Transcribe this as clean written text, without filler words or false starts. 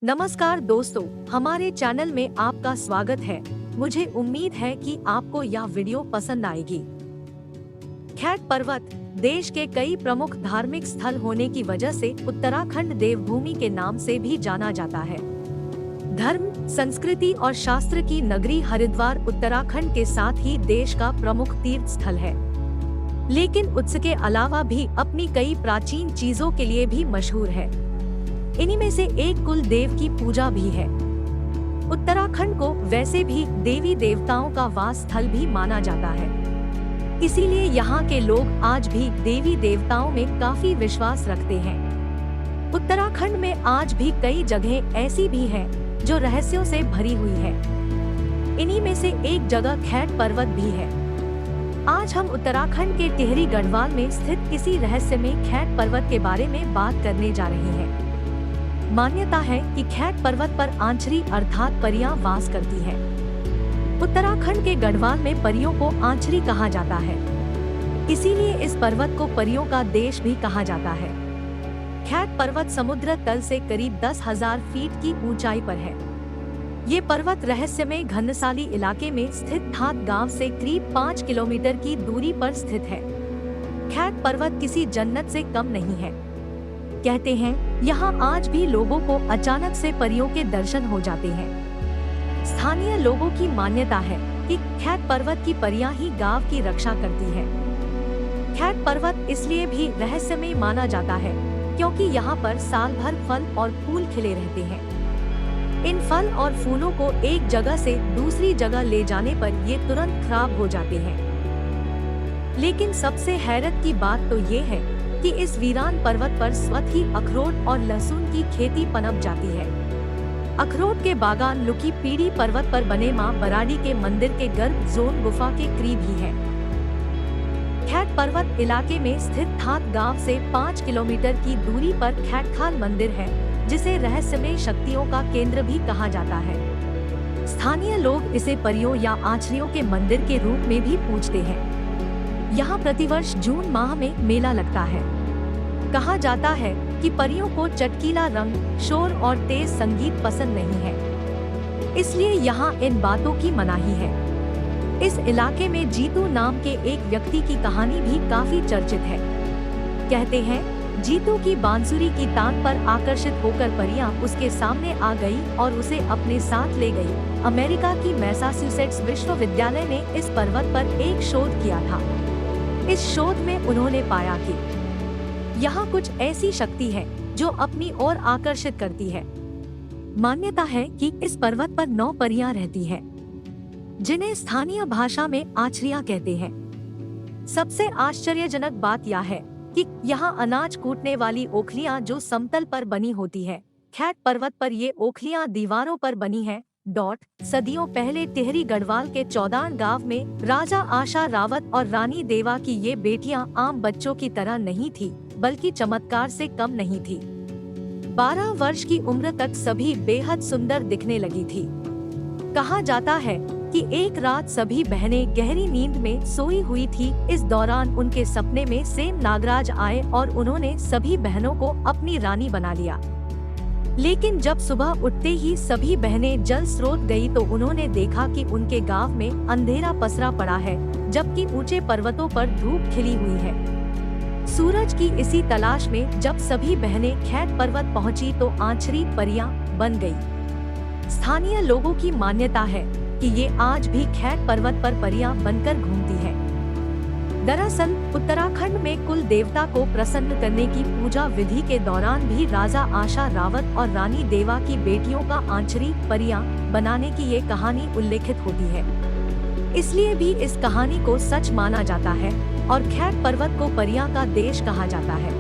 नमस्कार दोस्तों, हमारे चैनल में आपका स्वागत है। मुझे उम्मीद है कि आपको यह वीडियो पसंद आएगी। खैट पर्वत देश के कई प्रमुख धार्मिक स्थल होने की वजह से उत्तराखंड देवभूमि के नाम से भी जाना जाता है। धर्म, संस्कृति और शास्त्र की नगरी हरिद्वार उत्तराखंड के साथ ही देश का प्रमुख तीर्थ स्थल है, लेकिन उसके अलावा भी अपनी कई प्राचीन चीजों के लिए भी मशहूर है। इन्हीं में से एक कुल देव की पूजा भी है। उत्तराखंड को वैसे भी देवी देवताओं का वास स्थल भी माना जाता है, इसीलिए यहाँ के लोग आज भी देवी देवताओं में काफी विश्वास रखते हैं। उत्तराखंड में आज भी कई जगह ऐसी भी हैं जो रहस्यों से भरी हुई है। इन्हीं में से एक जगह खैट पर्वत भी है। आज हम उत्तराखंड के टिहरी गढ़वाल में स्थित किसी रहस्यमय खैट पर्वत के बारे में बात करने जा रहे हैं। मान्यता है कि खैट पर्वत पर आंचरी अर्थात परियां वास करती है। उत्तराखंड के गढ़वाल में परियों को आंचरी कहा जाता है, इसीलिए इस पर्वत को परियों का देश भी कहा जाता है। खैट पर्वत समुद्र तल से करीब 10,000 फीट की ऊंचाई पर है। ये पर्वत रहस्यमय घनसाली इलाके में स्थित थात गांव से करीब 5 किलोमीटर की दूरी पर स्थित है। खैट पर्वत किसी जन्नत से कम नहीं है। कहते हैं यहाँ आज भी लोगों को अचानक से परियों के दर्शन हो जाते हैं। स्थानीय लोगों की मान्यता है कि खैट पर्वत की परियां ही गांव की रक्षा करती है। खैट पर्वत इसलिए भी रहस्यमय माना जाता है क्योंकि यहाँ पर साल भर फल और फूल खिले रहते हैं। इन फल और फूलों को एक जगह से दूसरी जगह ले जाने पर ये तुरंत खराब हो जाते हैं। लेकिन सबसे हैरत की बात तो ये है कि इस वीरान पर्वत पर स्वतः ही अखरोट और लहसुन की खेती पनप जाती है। अखरोट के बागान लुकी पीढ़ी पर्वत पर बने मां बराड़ी के मंदिर के गर्भ जोन गुफा के करीब ही है। खैट पर्वत इलाके में स्थित थात गांव से 5 किलोमीटर की दूरी पर खैटखाल मंदिर है, जिसे रहस्यमय शक्तियों का केंद्र भी कहा जाता है। स्थानीय लोग इसे परियों या आंचरियों के मंदिर के रूप में भी पूजते हैं। यहाँ प्रतिवर्ष जून माह में मेला लगता है। कहा जाता है कि परियों को चटकीला रंग, शोर और तेज संगीत पसंद नहीं है, इसलिए यहाँ इन बातों की मनाही है। इस इलाके में जीतू नाम के एक व्यक्ति की कहानी भी काफी चर्चित है। कहते हैं जीतू की बांसुरी की तान पर आकर्षित होकर परियां उसके सामने आ गई और उसे अपने साथ ले गई। अमेरिका की मैसाचुसेट्स विश्वविद्यालय ने इस पर्वत पर एक शोध किया था। इस शोध में उन्होंने पाया कि यहाँ कुछ ऐसी शक्ति है जो अपनी ओर आकर्षित करती है। मान्यता है कि इस पर्वत पर 9 परियां रहती हैं, जिन्हें स्थानीय भाषा में आचरियां कहते हैं। सबसे आश्चर्यजनक बात यह है कि यहाँ अनाज कूटने वाली ओखलियां जो समतल पर बनी होती है। खैट पर्वत पर ये ओखलियां दीवारों पर बनी है। सदियों पहले टिहरी गढ़वाल के चौदान गांव में राजा आशा रावत और रानी देवा की ये बेटियां आम बच्चों की तरह नहीं थी, बल्कि चमत्कार से कम नहीं थी। 12 वर्ष की उम्र तक सभी बेहद सुंदर दिखने लगी थी। कहा जाता है कि एक रात सभी बहनें गहरी नींद में सोई हुई थी। इस दौरान उनके सपने में सेम नागराज आए और उन्होंने सभी बहनों को अपनी रानी बना लिया। लेकिन जब सुबह उठते ही सभी बहनें जल स्रोत गई तो उन्होंने देखा कि उनके गांव में अंधेरा पसरा पड़ा है, जबकि ऊंचे पर्वतों पर धूप खिली हुई है। सूरज की इसी तलाश में जब सभी बहनें खैट पर्वत पहुंची तो आंचरी परियां बन गई। स्थानीय लोगों की मान्यता है कि ये आज भी खैट पर्वत पर परियां बनकर घूमती है। दरअसल उत्तराखंड में कुल देवता को प्रसन्न करने की पूजा विधि के दौरान भी राजा आशा रावत और रानी देवा की बेटियों का आंचरी परियां बनाने की ये कहानी उल्लेखित होती है। इसलिए भी इस कहानी को सच माना जाता है और खैट पर्वत को परियां का देश कहा जाता है।